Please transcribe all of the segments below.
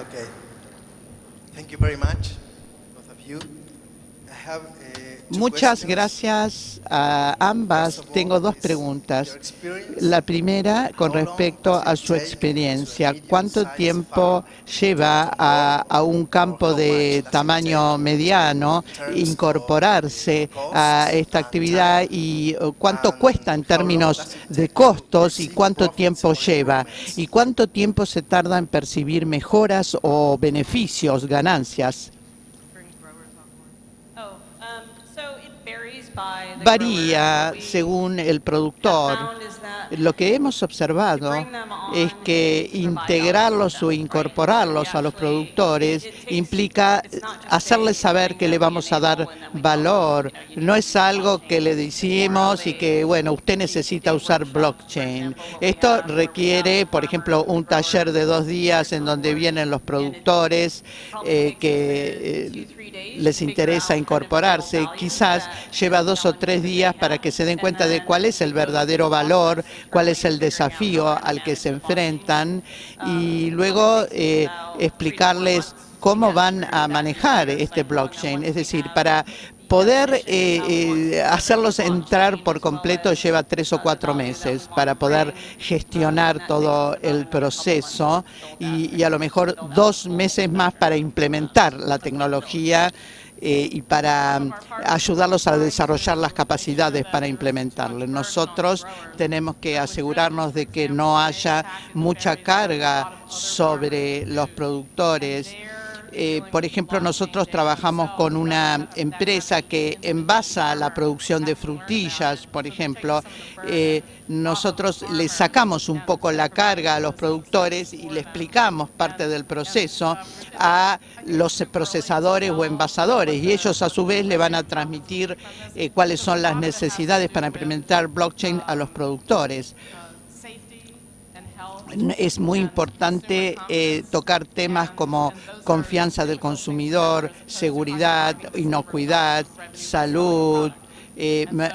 Okay. Thank you very much, both of you. I have two Muchas questions. gracias a ambas. First of all, Tengo dos is preguntas. your experience. La primera, con How long respecto does it a su take to experiencia. a ¿Cuánto medium-sized tiempo farm lleva to a un grow, or campo how much de does it tamaño take mediano in terms of incorporarse a costs esta and actividad time, y cuánto and cuesta en how long términos does it de take to costos y receive cuánto profits tiempo or lleva improvements? y cuánto tiempo se tarda en percibir mejoras o beneficios, ganancias? Varía según el productor. Lo que hemos observado es que integrarlos o incorporarlos a los productores implica hacerles saber que le vamos a dar valor. No es algo que le decimos y que, bueno, usted necesita usar blockchain. Esto requiere, por ejemplo, un taller de 2 días en donde vienen los productores que les interesa incorporarse. Quizás lleva 2 o 3 días para que se den cuenta de cuál es el verdadero valor, cuál es el desafío al que se enfrentan y luego explicarles cómo van a manejar este blockchain. Es decir, para poder hacerlos entrar por completo lleva 3 o 4 meses para poder gestionar todo el proceso y a lo mejor 2 meses más para implementar la tecnología y para ayudarlos a desarrollar las capacidades para implementarlo. Nosotros tenemos que asegurarnos de que no haya mucha carga sobre los productores. Por ejemplo, nosotros trabajamos con una empresa que envasa la producción de frutillas, por ejemplo. Nosotros le sacamos un poco la carga a los productores y le explicamos parte del proceso a los procesadores o envasadores y ellos a su vez le van a transmitir cuáles son las necesidades para implementar blockchain a los productores. Es muy importante tocar temas como confianza del consumidor, seguridad, inocuidad, salud,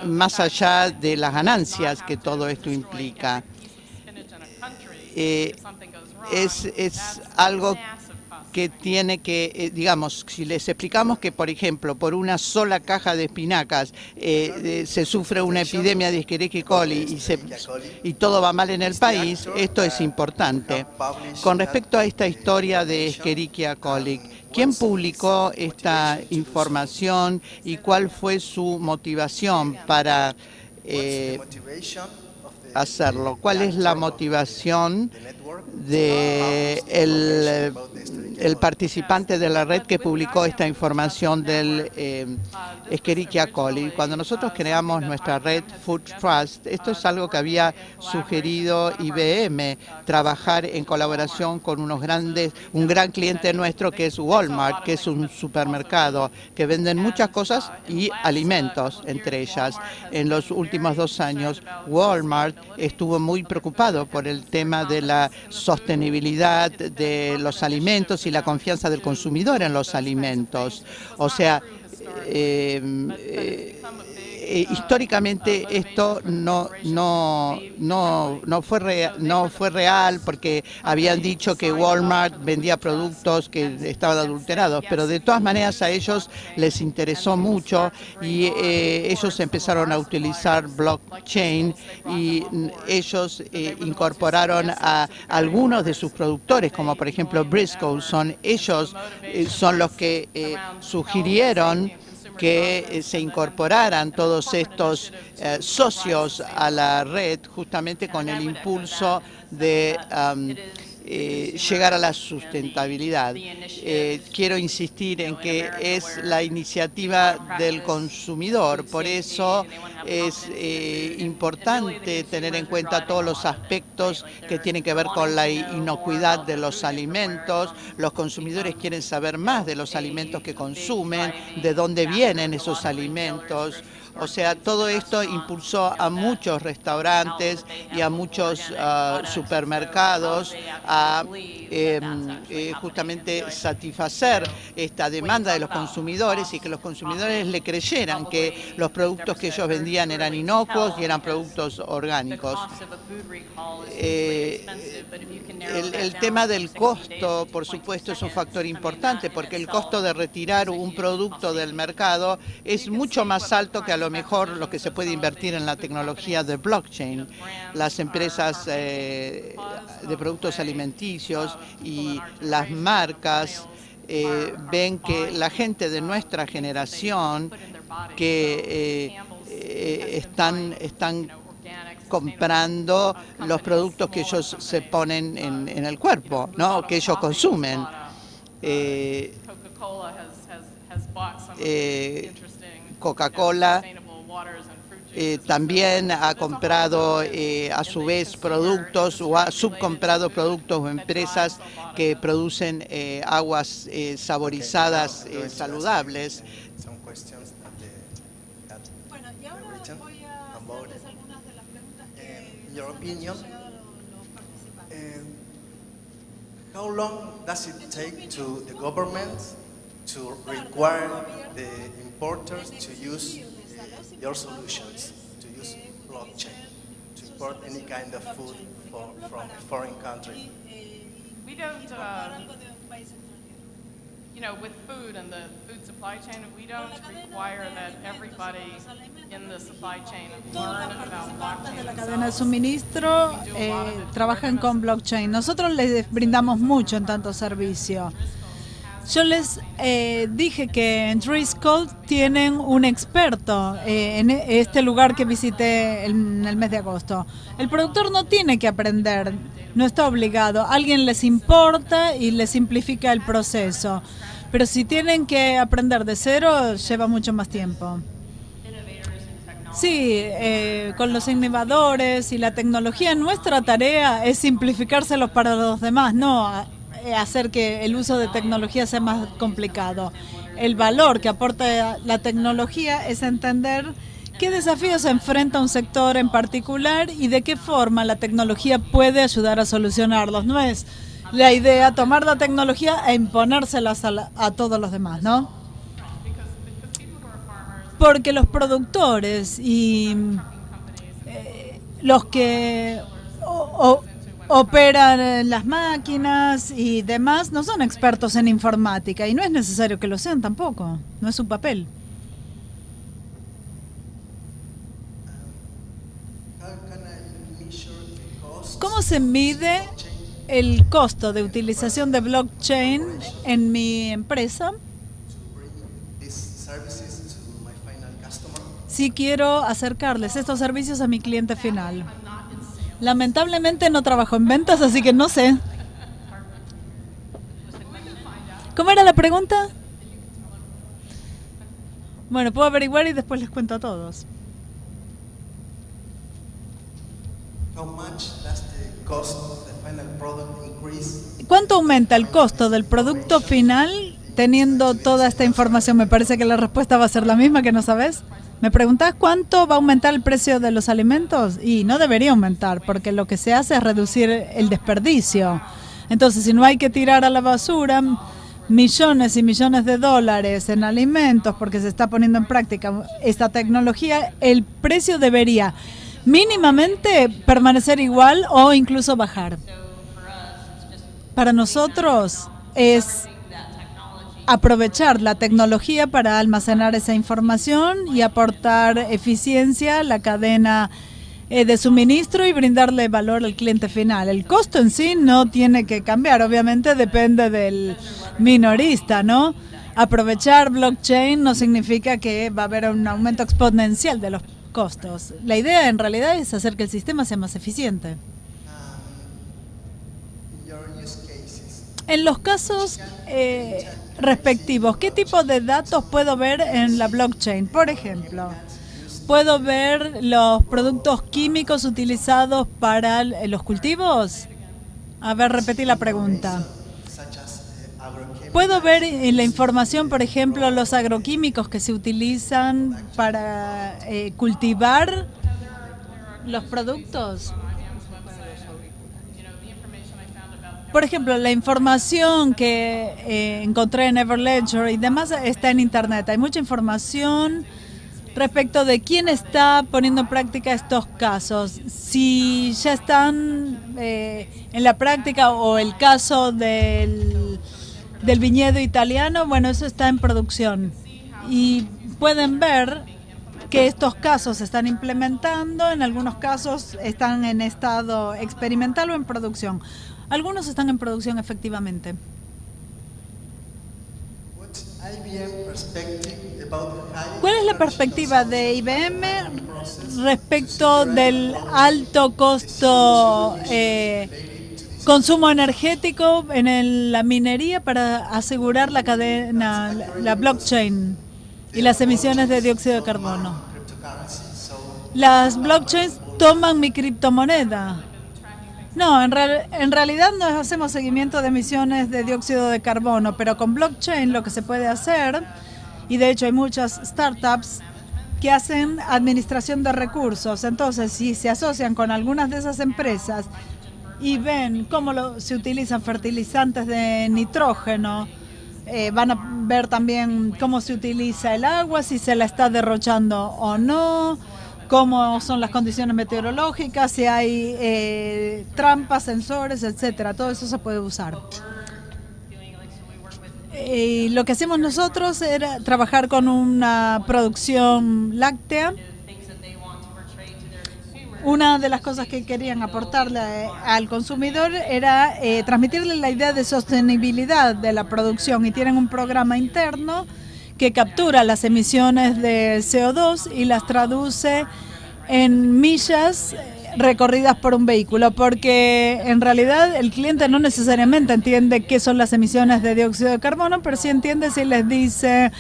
más allá de las ganancias que todo esto implica. Es algo que tiene que, digamos, si les explicamos que, por ejemplo, por una sola caja de espinacas se sufre una epidemia de Escherichia coli y todo va mal en el país, esto es importante. Con respecto a esta historia de Escherichia coli, ¿quién publicó esta información y cuál fue su motivación para hacerlo? ¿Cuál es la motivación de el participante de la red que publicó esta información del Escherichia coli? Cuando nosotros creamos nuestra red Food Trust, esto es algo que había sugerido IBM, trabajar en colaboración con un gran cliente nuestro que es Walmart, que es un supermercado que venden muchas cosas y alimentos entre ellas. En los últimos 2 años, Walmart estuvo muy preocupado por el tema de la sostenibilidad de los alimentos y la confianza del consumidor en los alimentos. O sea, históricamente esto no fue real porque habían dicho que Walmart vendía productos que estaban adulterados, pero de todas maneras a ellos les interesó mucho y ellos empezaron a utilizar blockchain y ellos incorporaron a algunos de sus productores, como por ejemplo Briscoe. Ellos son los que sugirieron que se incorporaran todos estos socios a la red justamente con el impulso de llegar a la sustentabilidad. Quiero insistir en que es la iniciativa del consumidor, por eso es importante tener en cuenta todos los aspectos que tienen que ver con la inocuidad de los alimentos. Los consumidores quieren saber más de los alimentos que consumen, de dónde vienen esos alimentos. O sea, todo esto impulsó a muchos restaurantes y a muchos supermercados a justamente satisfacer esta demanda de los consumidores y que los consumidores le creyeran que los productos que ellos vendían eran inocuos y eran productos orgánicos. El tema del costo, por supuesto, es un factor importante porque el costo de retirar un producto del mercado es mucho más alto que a lo mejor lo que se puede invertir en la tecnología de blockchain. Las empresas de productos alimenticios y las marcas ven que la gente de nuestra generación que están comprando los productos que ellos se ponen en el cuerpo, ¿no? Que ellos consumen. Coca-Cola también ha comprado a su vez productos o ha subcomprado productos o empresas que producen aguas saborizadas saludables. Bueno, y ahora voy a hacerles algunas de las preguntas que your opinion, han llegado los participantes. how long does it take to the government to require the importers to use your solutions, to use blockchain, to import any kind of food from a foreign country? We don't, you know, with food and the food supply chain, we don't require that everybody in the supply chain learn about Partes de la blockchain. cadena de suministro trabajan con blockchain. Nosotros les brindamos mucho en tanto servicio. Yo les dije que en Driscoll tienen un experto en este lugar que visité en el mes de agosto. El productor no tiene que aprender, no está obligado. Alguien les importa y les simplifica el proceso. Pero si tienen que aprender de cero, lleva mucho más tiempo. Sí, con los innovadores y la tecnología, nuestra tarea es simplificárselos para los demás, no hacer que el uso de tecnología sea más complicado. El valor que aporta la tecnología es entender qué desafíos enfrenta un sector en particular y de qué forma la tecnología puede ayudar a solucionarlos. No es la idea tomar la tecnología e imponérselas a todos los demás, ¿no? Porque los productores y los que operan las máquinas y demás no son expertos en informática y no es necesario que lo sean tampoco, no es su papel. ¿Cómo se mide el costo de utilización de blockchain en mi empresa? Si quiero acercarles estos servicios a mi cliente final. Lamentablemente no trabajo en ventas, así que no sé. ¿Cómo era la pregunta? Bueno, puedo averiguar y después les cuento a todos. ¿Cuánto aumenta el costo del producto final teniendo toda esta información? Me parece que la respuesta va a ser la misma, que no sabes. ¿Me preguntás cuánto va a aumentar el precio de los alimentos? Y no debería aumentar, porque lo que se hace es reducir el desperdicio. Entonces, si no hay que tirar a la basura millones y millones de dólares en alimentos porque se está poniendo en práctica esta tecnología, el precio debería mínimamente permanecer igual o incluso bajar. Para nosotros es aprovechar la tecnología para almacenar esa información y aportar eficiencia a la cadena de suministro y brindarle valor al cliente final. El costo en sí no tiene que cambiar, obviamente depende del minorista, ¿no? Aprovechar blockchain no significa que va a haber un aumento exponencial de los costos. La idea en realidad es hacer que el sistema sea más eficiente. En los casos respectivos, ¿qué tipo de datos puedo ver en la blockchain? Por ejemplo, ¿puedo ver los productos químicos utilizados para los cultivos? A ver, repetí la pregunta. Puedo ver en la información, por ejemplo, los agroquímicos que se utilizan para cultivar los productos. Por ejemplo, la información que encontré en Everledger y demás está en Internet. Hay mucha información respecto de quién está poniendo en práctica estos casos. Si ya están en la práctica, o el caso del viñedo italiano, bueno, eso está en producción. Y pueden ver que estos casos se están implementando, en algunos casos están en estado experimental o en producción. Algunos están en producción efectivamente. ¿Cuál es la perspectiva de IBM respecto del alto costo consumo energético en la minería para asegurar la cadena, la blockchain y las emisiones de dióxido de carbono? Las blockchains toman mi criptomoneda. No, en realidad no hacemos seguimiento de emisiones de dióxido de carbono, pero con blockchain lo que se puede hacer, y de hecho hay muchas startups que hacen administración de recursos. Entonces, si se asocian con algunas de esas empresas y ven cómo se utilizan fertilizantes de nitrógeno, van a ver también cómo se utiliza el agua, si se la está derrochando o no, cómo son las condiciones meteorológicas, si hay trampas, sensores, etcétera. Todo eso se puede usar. Y lo que hacemos nosotros era trabajar con una producción láctea. Una de las cosas que querían aportarle al consumidor era transmitirle la idea de sostenibilidad de la producción, y tienen un programa interno que captura las emisiones de CO2 y las traduce en millas recorridas por un vehículo, porque en realidad el cliente no necesariamente entiende qué son las emisiones de dióxido de carbono, pero sí entiende si les dice: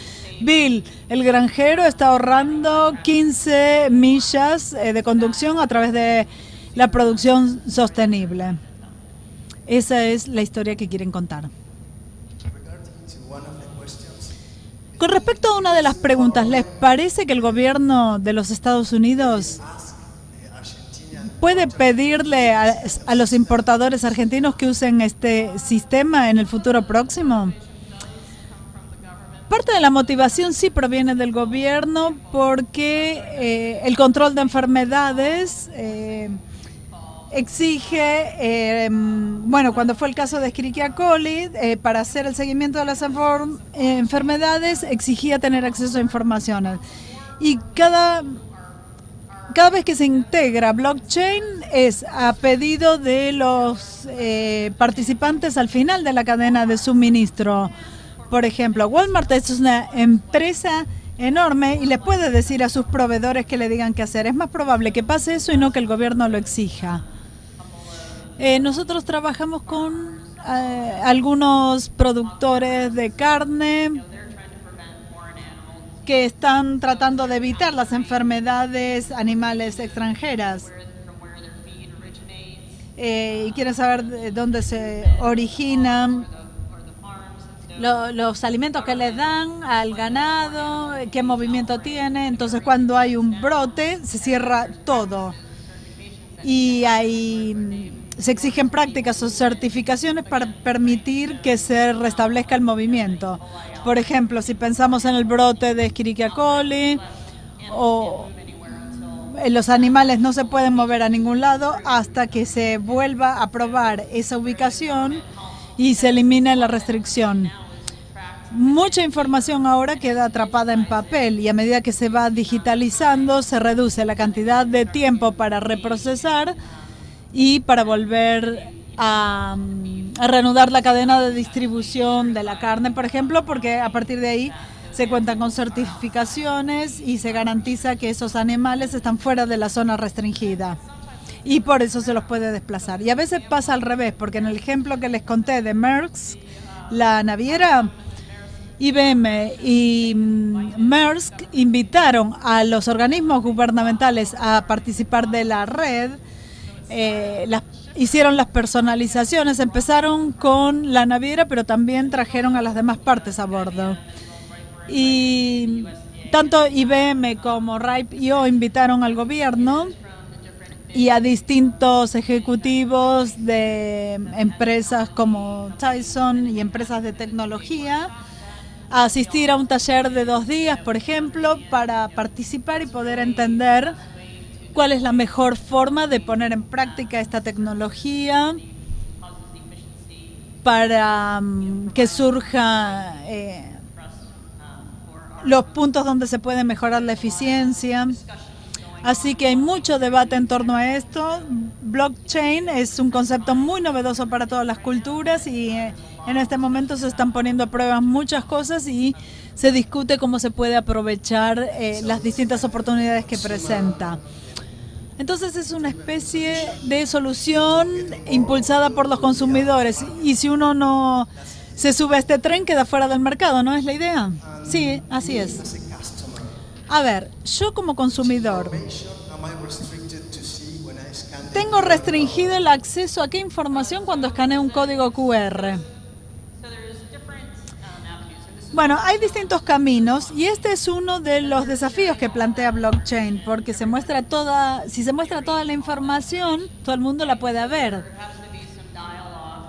Bill, el granjero está ahorrando 15 millas de conducción a través de la producción sostenible. Esa es la historia que quieren contar. Con respecto a una de las preguntas, ¿les parece que el gobierno de los Estados Unidos puede pedirle a los importadores argentinos que usen este sistema en el futuro próximo? Parte de la motivación sí proviene del gobierno, porque el control de enfermedades exige, cuando fue el caso de Escherichia coli, para hacer el seguimiento de las enfermedades exigía tener acceso a informaciones. Y cada vez que se integra blockchain es a pedido de los participantes al final de la cadena de suministro. Por ejemplo, Walmart es una empresa enorme y le puede decir a sus proveedores que le digan qué hacer. Es más probable que pase eso y no que el gobierno lo exija. Nosotros trabajamos con algunos productores de carne que están tratando de evitar las enfermedades animales extranjeras y quieren saber de dónde se originan los alimentos que les dan al ganado, qué movimiento tiene. Entonces, cuando hay un brote, se cierra todo. Y se exigen prácticas o certificaciones para permitir que se restablezca el movimiento. Por ejemplo, si pensamos en el brote de Escherichia coli, los animales no se pueden mover a ningún lado hasta que se vuelva a probar esa ubicación y se elimine la restricción. Mucha información ahora queda atrapada en papel, y a medida que se va digitalizando se reduce la cantidad de tiempo para reprocesar y para volver a reanudar la cadena de distribución de la carne, por ejemplo, porque a partir de ahí se cuentan con certificaciones y se garantiza que esos animales están fuera de la zona restringida. Y por eso se los puede desplazar. Y a veces pasa al revés, porque en el ejemplo que les conté de Maersk, la naviera, IBM y Maersk invitaron a los organismos gubernamentales a participar de la red. Las hicieron las personalizaciones. Empezaron con la naviera, pero también trajeron a las demás partes a bordo. Y tanto IBM como RIPE.io invitaron al gobierno y a distintos ejecutivos de empresas como Tyson y empresas de tecnología a asistir a un taller de 2 días, por ejemplo, para participar y poder entender cuál es la mejor forma de poner en práctica esta tecnología para que surja los puntos donde se puede mejorar la eficiencia. Así que hay mucho debate en torno a esto. Blockchain es un concepto muy novedoso para todas las culturas y en este momento se están poniendo a prueba muchas cosas y se discute cómo se puede aprovechar las distintas oportunidades que presenta. Entonces es una especie de solución impulsada por los consumidores y si uno no se sube a este tren queda fuera del mercado, ¿no es la idea? Sí, así es. A ver, yo como consumidor, tengo restringido el acceso a qué información cuando escaneo un código QR. Bueno, hay distintos caminos y este es uno de los desafíos que plantea blockchain, porque si se muestra toda la información, todo el mundo la puede ver.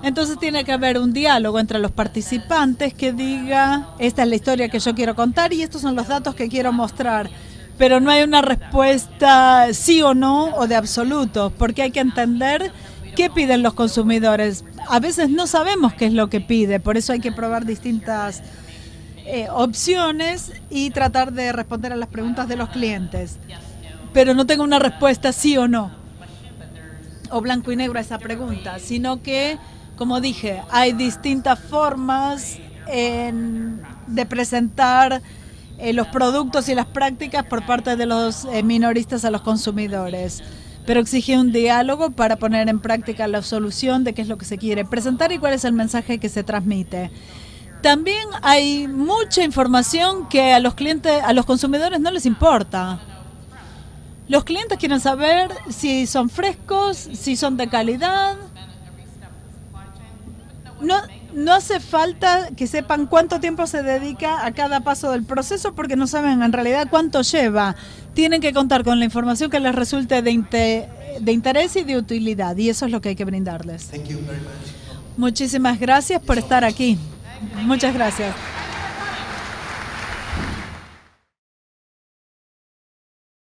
Entonces tiene que haber un diálogo entre los participantes que diga, esta es la historia que yo quiero contar y estos son los datos que quiero mostrar. Pero no hay una respuesta sí o no o de absoluto, porque hay que entender qué piden los consumidores. A veces no sabemos qué es lo que pide, por eso hay que probar distintas opciones y tratar de responder a las preguntas de los clientes. Pero no tengo una respuesta sí o no, o blanco y negro a esa pregunta, sino que, como dije, hay distintas formas de presentar los productos y las prácticas por parte de los minoristas a los consumidores. Pero exige un diálogo para poner en práctica la solución de qué es lo que se quiere presentar y cuál es el mensaje que se transmite. También hay mucha información que a los clientes, a los consumidores no les importa. Los clientes quieren saber si son frescos, si son de calidad. No hace falta que sepan cuánto tiempo se dedica a cada paso del proceso porque no saben en realidad cuánto lleva. Tienen que contar con la información que les resulte de interés y de utilidad y eso es lo que hay que brindarles. Muchísimas gracias por estar aquí. Muchas gracias.